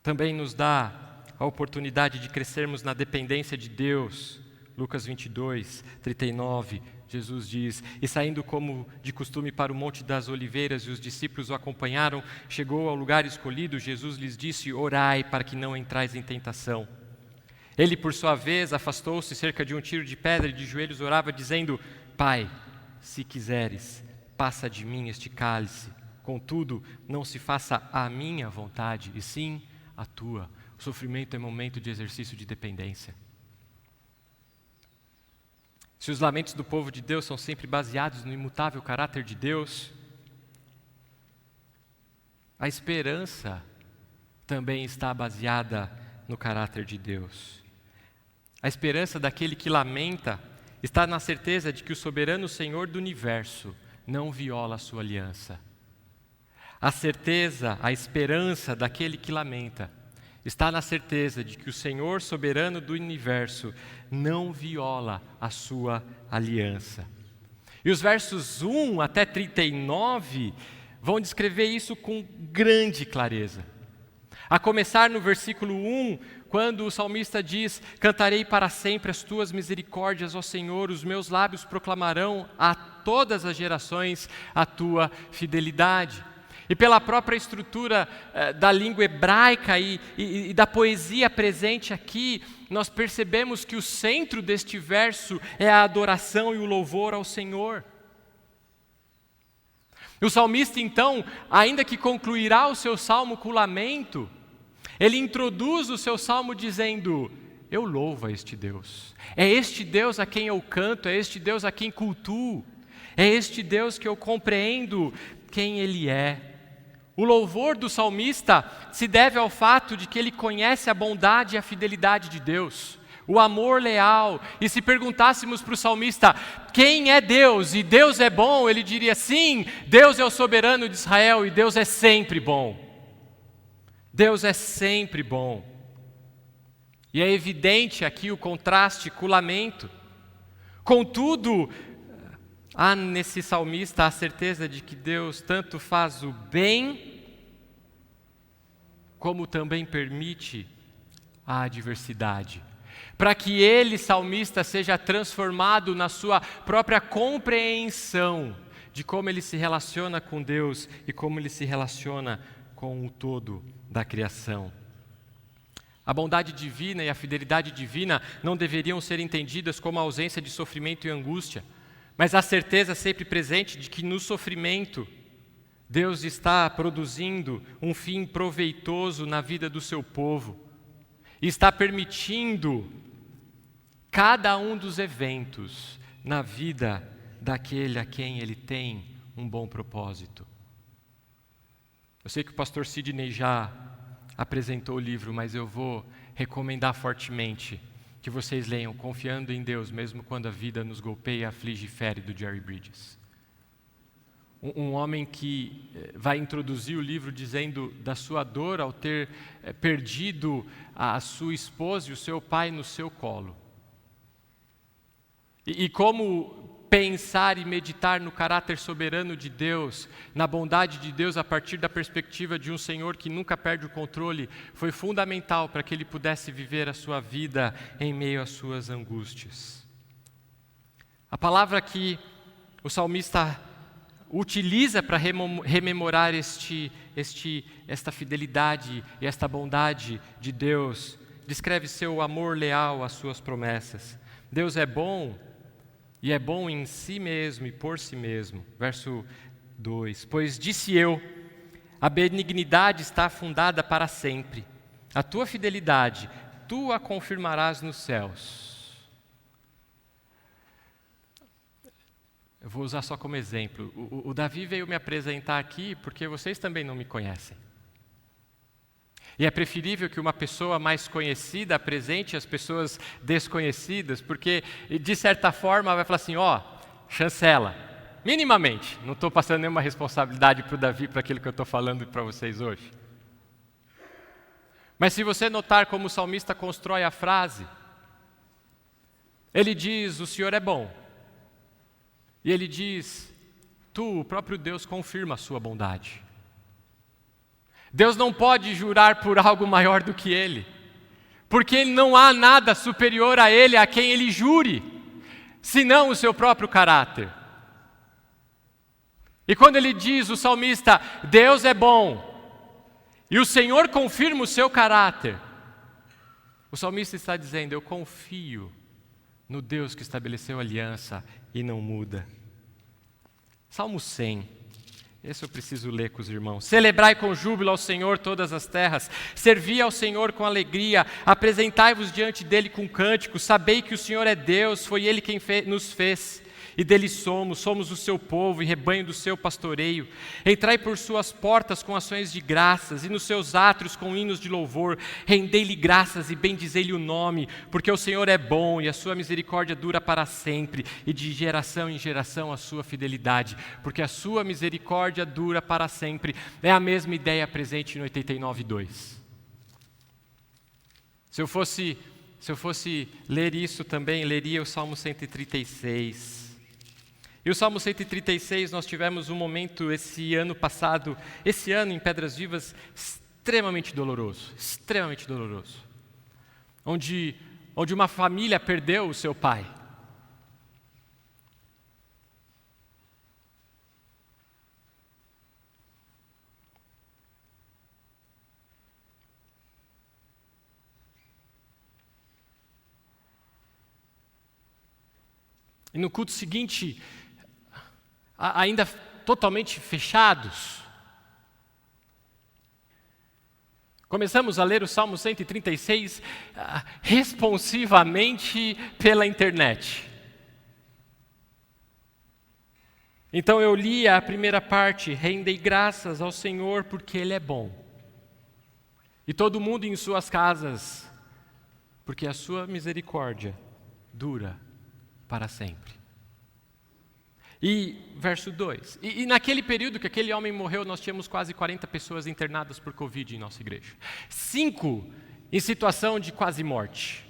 Speaker 2: Também nos dá a oportunidade de crescermos na dependência de Deus. Lucas 22, 39, Jesus diz: e saindo como de costume para o Monte das Oliveiras, e os discípulos o acompanharam, chegou ao lugar escolhido, Jesus lhes disse: orai para que não entrais em tentação. Ele, por sua vez, afastou-se cerca de um tiro de pedra e de joelhos orava, dizendo: Pai, se quiseres, passa de mim este cálice. Contudo, não se faça a minha vontade, e sim a tua. O sofrimento é momento de exercício de dependência. Se os lamentos do povo de Deus são sempre baseados no imutável caráter de Deus, a esperança também está baseada no caráter de Deus. A esperança daquele que lamenta está na certeza de que o soberano Senhor do universo não viola a sua aliança. A certeza, a esperança daquele que lamenta, está na certeza de que o Senhor soberano do universo não viola a sua aliança. E os versos 1 até 39 vão descrever isso com grande clareza. A começar no versículo 1, quando o salmista diz: cantarei para sempre as tuas misericórdias, ó Senhor, os meus lábios proclamarão a todas as gerações a tua fidelidade. E pela própria estrutura da língua hebraica e da poesia presente aqui, nós percebemos que o centro deste verso é a adoração e o louvor ao Senhor. O salmista, então, ainda que concluirá o seu salmo com lamento, ele introduz o seu salmo dizendo: eu louvo a este Deus. É este Deus a quem eu canto, é este Deus a quem cultuo, é este Deus que eu compreendo quem Ele é. O louvor do salmista se deve ao fato de que ele conhece a bondade e a fidelidade de Deus, o amor leal. E se perguntássemos para o salmista quem é Deus e Deus é bom, ele diria: sim, Deus é o soberano de Israel e Deus é sempre bom. Deus é sempre bom. E é evidente aqui o contraste com o lamento. Contudo, há nesse salmista a certeza de que Deus tanto faz o bem, como também permite a adversidade, para que ele, salmista, seja transformado na sua própria compreensão de como ele se relaciona com Deus e como ele se relaciona com o todo da criação. A bondade divina e a fidelidade divina não deveriam ser entendidas como a ausência de sofrimento e angústia, mas a certeza sempre presente de que no sofrimento Deus está produzindo um fim proveitoso na vida do seu povo e está permitindo cada um dos eventos na vida daquele a quem Ele tem um bom propósito. Eu sei que o pastor Sidney já apresentou o livro, mas eu vou recomendar fortemente que vocês leiam Confiando em Deus, mesmo quando a vida nos golpeia, aflige e fere, do Jerry Bridges. Um homem que vai introduzir o livro dizendo da sua dor ao ter perdido a sua esposa e o seu pai no seu colo. E como pensar e meditar no caráter soberano de Deus, na bondade de Deus a partir da perspectiva de um Senhor que nunca perde o controle, foi fundamental para que ele pudesse viver a sua vida em meio às suas angústias. A palavra que o salmista utiliza para rememorar esta fidelidade e esta bondade de Deus, descreve seu amor leal às suas promessas. Deus é bom, e é bom em si mesmo e por si mesmo. Verso 2: pois disse eu, a benignidade está fundada para sempre, a tua fidelidade, tu a confirmarás nos céus. Eu vou usar só como exemplo. O Davi veio me apresentar aqui porque vocês também não me conhecem. E é preferível que uma pessoa mais conhecida apresente as pessoas desconhecidas, porque, de certa forma, vai falar assim: ó, chancela, minimamente. Não estou passando nenhuma responsabilidade para o Davi, para aquilo que eu estou falando para vocês hoje. Mas se você notar como o salmista constrói a frase, ele diz: o Senhor é bom. E ele diz: tu, o próprio Deus, confirma a sua bondade. Deus não pode jurar por algo maior do que Ele, porque não há nada superior a Ele, a quem Ele jure, senão o seu próprio caráter. E quando ele diz, o salmista, Deus é bom, e o Senhor confirma o seu caráter, o salmista está dizendo: eu confio no Deus que estabeleceu a aliança e não muda. Salmo 100, esse eu preciso ler com os irmãos. Celebrai com júbilo ao Senhor todas as terras, servi ao Senhor com alegria, apresentai-vos diante dele com cânticos, sabei que o Senhor é Deus, foi Ele quem nos fez, e dele somos o seu povo e rebanho do seu pastoreio. Entrai por suas portas com ações de graças, e nos seus átrios com hinos de louvor. Rendei-lhe graças e bendizei-lhe o nome, porque o Senhor é bom e a sua misericórdia dura para sempre, e de geração em geração a sua fidelidade, porque a sua misericórdia dura para sempre. É a mesma ideia presente no 89:2. Se eu fosse ler isso também, leria o Salmo 136. E o Salmo 136, nós tivemos um momento esse ano passado, esse ano em Pedras Vivas, extremamente doloroso, onde uma família perdeu o seu pai. E no culto seguinte, ainda totalmente fechados, começamos a ler o Salmo 136 responsivamente pela internet. Então eu li a primeira parte: rendei graças ao Senhor porque Ele é bom. E todo mundo em suas casas, porque a sua misericórdia dura para sempre. E verso 2. E naquele período que aquele homem morreu, nós tínhamos quase 40 pessoas internadas por Covid em nossa igreja. 5 em situação de quase morte.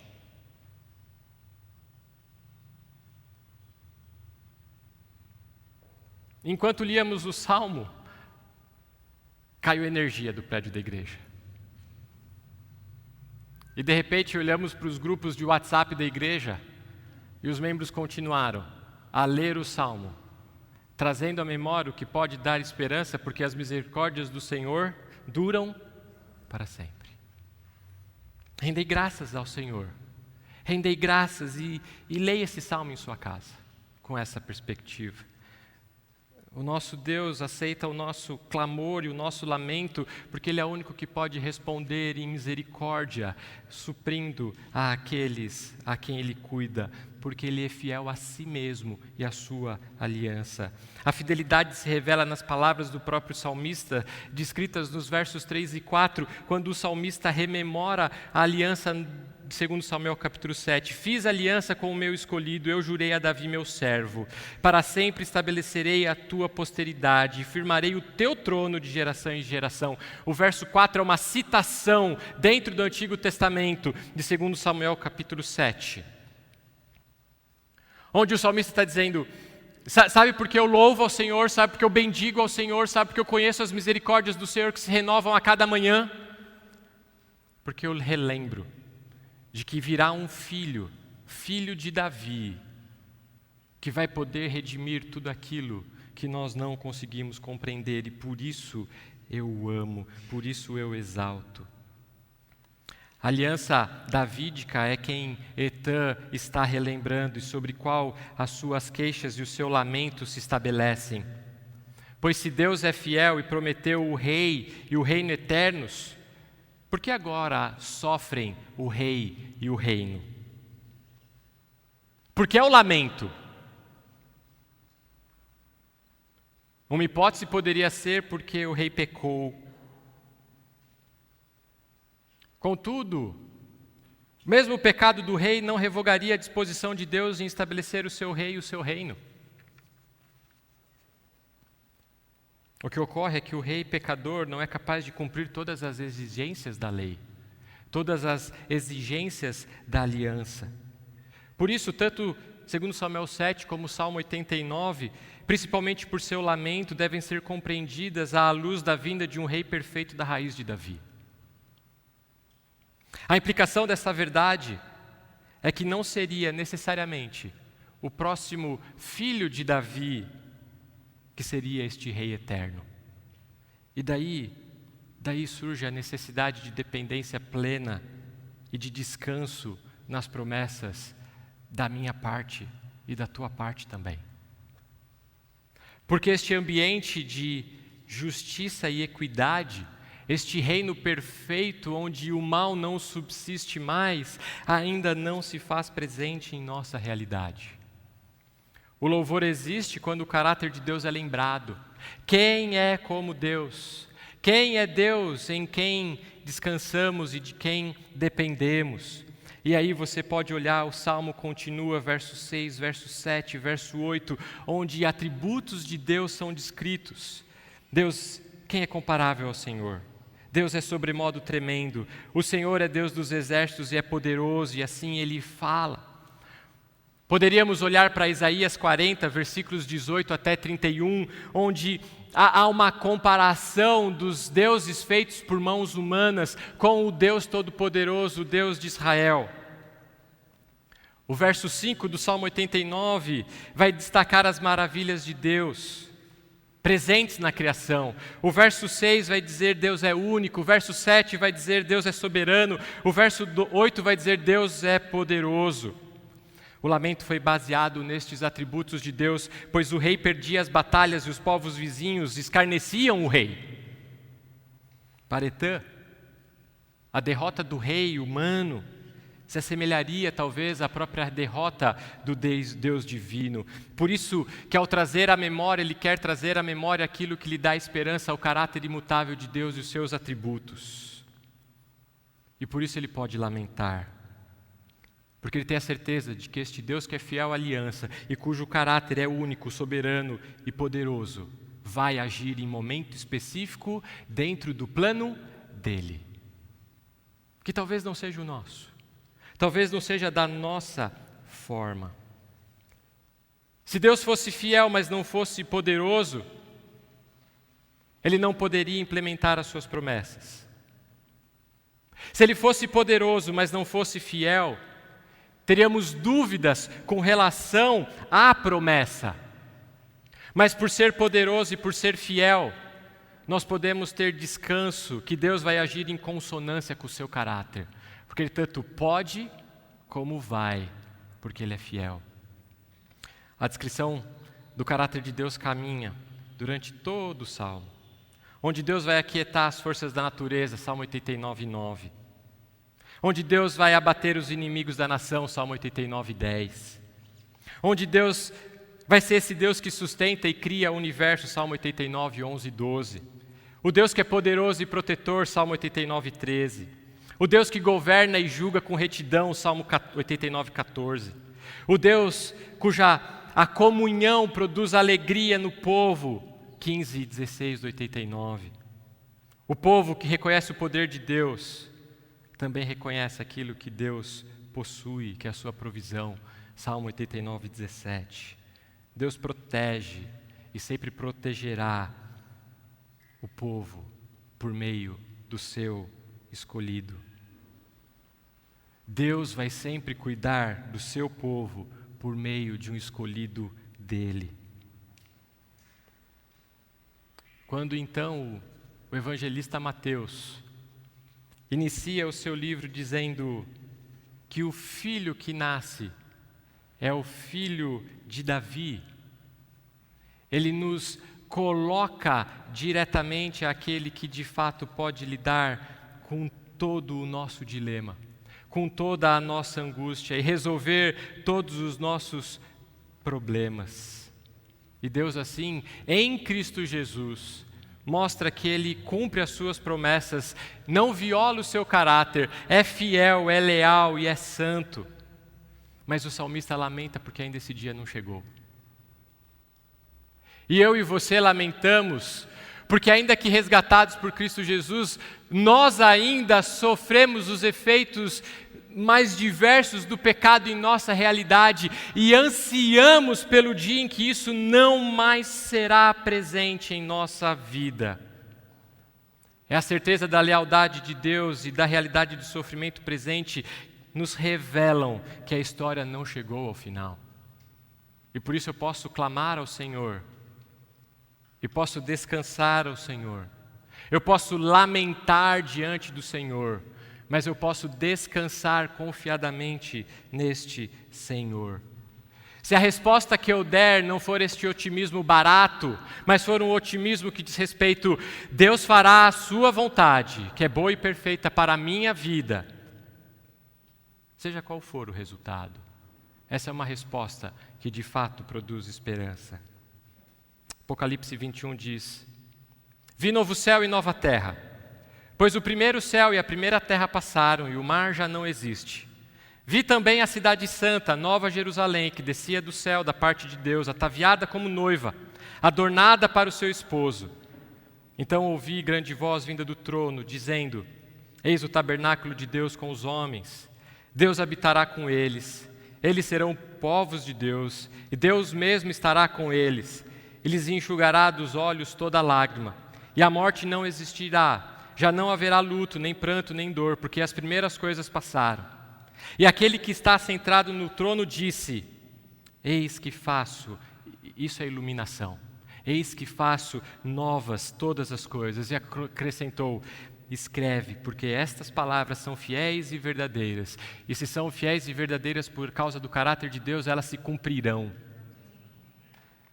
Speaker 2: Enquanto líamos o Salmo, caiu energia do prédio da igreja. E de repente olhamos para os grupos de WhatsApp da igreja, e os membros continuaram a ler o Salmo, trazendo à memória o que pode dar esperança, porque as misericórdias do Senhor duram para sempre. Rendei graças ao Senhor. Rendei graças e leia esse Salmo em sua casa, com essa perspectiva. O nosso Deus aceita o nosso clamor e o nosso lamento, porque Ele é o único que pode responder em misericórdia, suprindo àqueles a quem Ele cuida, porque Ele é fiel a si mesmo e à sua aliança. A fidelidade se revela nas palavras do próprio salmista, descritas nos versos 3 e 4, quando o salmista rememora a aliança, segundo Samuel capítulo 7, fiz aliança com o meu escolhido, eu jurei a Davi meu servo, para sempre estabelecerei a tua posteridade, e firmarei o teu trono de geração em geração. O verso 4 é uma citação dentro do Antigo Testamento, de segundo Samuel capítulo 7, onde o salmista está dizendo, sabe porque eu louvo ao Senhor, sabe porque eu bendigo ao Senhor, sabe porque eu conheço as misericórdias do Senhor que se renovam a cada manhã? Porque eu relembro de que virá um filho de Davi, que vai poder redimir tudo aquilo que nós não conseguimos compreender, e por isso eu o amo, por isso eu exalto. A aliança davídica é quem Etã está relembrando e sobre qual as suas queixas e o seu lamento se estabelecem. Pois se Deus é fiel e prometeu o rei e o reino eternos, por que agora sofrem o rei e o reino? Por que é o lamento? Uma hipótese poderia ser porque o rei pecou. Contudo, mesmo o pecado do rei não revogaria a disposição de Deus em estabelecer o seu rei e o seu reino. O que ocorre é que o rei pecador não é capaz de cumprir todas as exigências da lei, todas as exigências da aliança. Por isso, tanto segundo Samuel 7 como o Salmo 89, principalmente por seu lamento, devem ser compreendidas à luz da vinda de um rei perfeito da raiz de Davi. A implicação dessa verdade é que não seria necessariamente o próximo filho de Davi que seria este rei eterno. E daí surge a necessidade de dependência plena e de descanso nas promessas da minha parte e da tua parte também. Porque este ambiente de justiça e equidade, este reino perfeito onde o mal não subsiste mais, ainda não se faz presente em nossa realidade. O louvor existe quando o caráter de Deus é lembrado. Quem é como Deus? Quem é Deus em quem descansamos e de quem dependemos? E aí você pode olhar, o Salmo continua, verso 6, verso 7, verso 8, onde atributos de Deus são descritos. Deus, quem é comparável ao Senhor? Deus é sobremodo tremendo. O Senhor é Deus dos exércitos e é poderoso, e assim Ele fala. Poderíamos olhar para Isaías 40, versículos 18 até 31, onde há uma comparação dos deuses feitos por mãos humanas com o Deus Todo-Poderoso, o Deus de Israel. O verso 5 do Salmo 89 vai destacar as maravilhas de Deus, presentes na criação. O verso 6 vai dizer Deus é único, o verso 7 vai dizer Deus é soberano, o verso 8 vai dizer Deus é poderoso. O lamento foi baseado nestes atributos de Deus, pois o rei perdia as batalhas e os povos vizinhos escarneciam o rei. Para Etã, a derrota do rei humano se assemelharia talvez à própria derrota do Deus divino. Por isso que ao trazer à memória, ele quer trazer à memória aquilo que lhe dá esperança ao caráter imutável de Deus e os seus atributos. E por isso ele pode lamentar. Porque ele tem a certeza de que este Deus que é fiel à aliança e cujo caráter é único, soberano e poderoso, vai agir em momento específico dentro do plano dele. Que talvez não seja o nosso, talvez não seja da nossa forma. Se Deus fosse fiel, mas não fosse poderoso, Ele não poderia implementar as suas promessas. Se Ele fosse poderoso, mas não fosse fiel, teríamos dúvidas com relação à promessa. Mas por ser poderoso e por ser fiel, nós podemos ter descanso que Deus vai agir em consonância com o seu caráter. Porque Ele tanto pode como vai, porque Ele é fiel. A descrição do caráter de Deus caminha durante todo o Salmo. Onde Deus vai aquietar as forças da natureza, Salmo 89, 9. Onde Deus vai abater os inimigos da nação, Salmo 89, 10. Onde Deus vai ser esse Deus que sustenta e cria o universo, Salmo 89, 11, 12. O Deus que é poderoso e protetor, Salmo 89, 13. O Deus que governa e julga com retidão, Salmo 89, 14. O Deus cuja a comunhão produz alegria no povo, 15 e 16 do 89. O povo que reconhece o poder de Deus também reconhece aquilo que Deus possui, que é a sua provisão. Salmo 89, 17. Deus protege e sempre protegerá o povo por meio do seu escolhido. Deus vai sempre cuidar do seu povo por meio de um escolhido dele. Quando então o evangelista Mateus inicia o seu livro dizendo que o filho que nasce é o filho de Davi, ele nos coloca diretamente àquele que de fato pode lidar com todo o nosso dilema, com toda a nossa angústia e resolver todos os nossos problemas. E Deus assim, em Cristo Jesus, mostra que Ele cumpre as suas promessas, não viola o seu caráter, é fiel, é leal e é santo. Mas o salmista lamenta porque ainda esse dia não chegou. E eu e você lamentamos, porque ainda que resgatados por Cristo Jesus, nós ainda sofremos os efeitos mais diversos do pecado em nossa realidade e ansiamos pelo dia em que isso não mais será presente em nossa vida. É a certeza da lealdade de Deus e da realidade do sofrimento presente nos revelam que a história não chegou ao final. E por isso eu posso clamar ao Senhor, e posso descansar ao Senhor, eu posso lamentar diante do Senhor, mas eu posso descansar confiadamente neste Senhor. Se a resposta que eu der não for este otimismo barato, mas for um otimismo que diz respeito, Deus fará a sua vontade, que é boa e perfeita para a minha vida, seja qual for o resultado, Essa é uma resposta que de fato produz esperança. Apocalipse 21 diz: Vi novo céu e nova terra, pois o primeiro céu e a primeira terra passaram e o mar já não existe. Vi também a cidade santa, Nova Jerusalém, que descia do céu da parte de Deus, ataviada como noiva, adornada para o seu esposo. Então ouvi grande voz vinda do trono, dizendo: Eis o tabernáculo de Deus com os homens. Deus habitará com eles. Eles serão povos de Deus, e Deus mesmo estará com eles. E lhes enxugará dos olhos toda lágrima. E a morte não existirá. Já não haverá luto, nem pranto, nem dor, porque as primeiras coisas passaram. E aquele que está sentado no trono disse: Eis que faço, isso é iluminação, eis que faço novas todas as coisas. E acrescentou: Escreve, porque estas palavras são fiéis e verdadeiras. E se são fiéis e verdadeiras por causa do caráter de Deus, elas se cumprirão.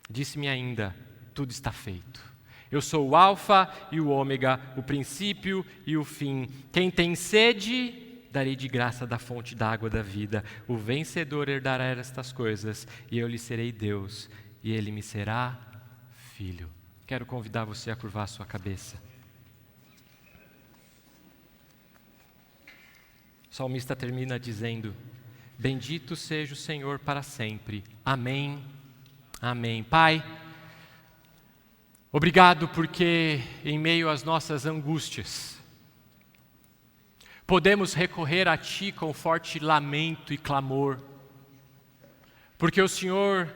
Speaker 2: Disse-me ainda: Tudo está feito. Eu sou o Alfa e o Ômega, o princípio e o fim. Quem tem sede, darei de graça da fonte da água da vida. O vencedor herdará estas coisas, e eu lhe serei Deus, e ele me será filho. Quero convidar você a curvar a sua cabeça. O salmista termina dizendo: Bendito seja o Senhor para sempre. Amém. Amém. Pai, obrigado porque em meio às nossas angústias, podemos recorrer a Ti com forte lamento e clamor, porque o Senhor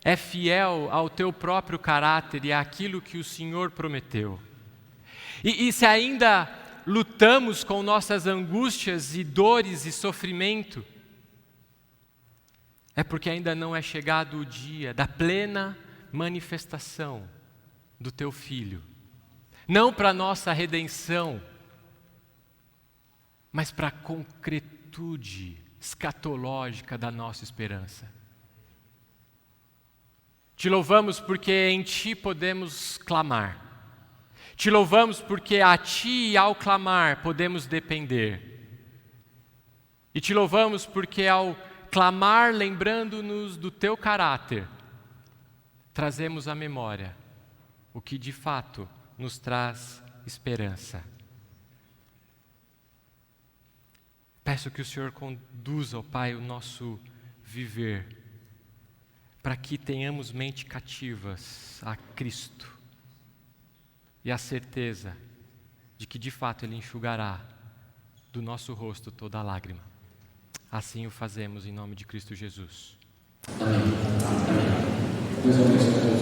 Speaker 2: é fiel ao Teu próprio caráter e àquilo que o Senhor prometeu. E se ainda lutamos com nossas angústias e dores e sofrimento, é porque ainda não é chegado o dia da plena manifestação do Teu Filho, não para a nossa redenção, mas para a concretude escatológica da nossa esperança. Te louvamos porque em Ti podemos clamar. Te louvamos porque a Ti e ao clamar podemos depender. E te louvamos porque ao clamar lembrando-nos do Teu caráter, trazemos à memória o que de fato nos traz esperança. Peço que o Senhor conduza, ó Pai, o nosso viver, para que tenhamos mente cativas a Cristo e a certeza de que de fato Ele enxugará do nosso rosto toda lágrima. Assim o fazemos em nome de Cristo Jesus.
Speaker 3: Amém. Amém. Deus abençoe.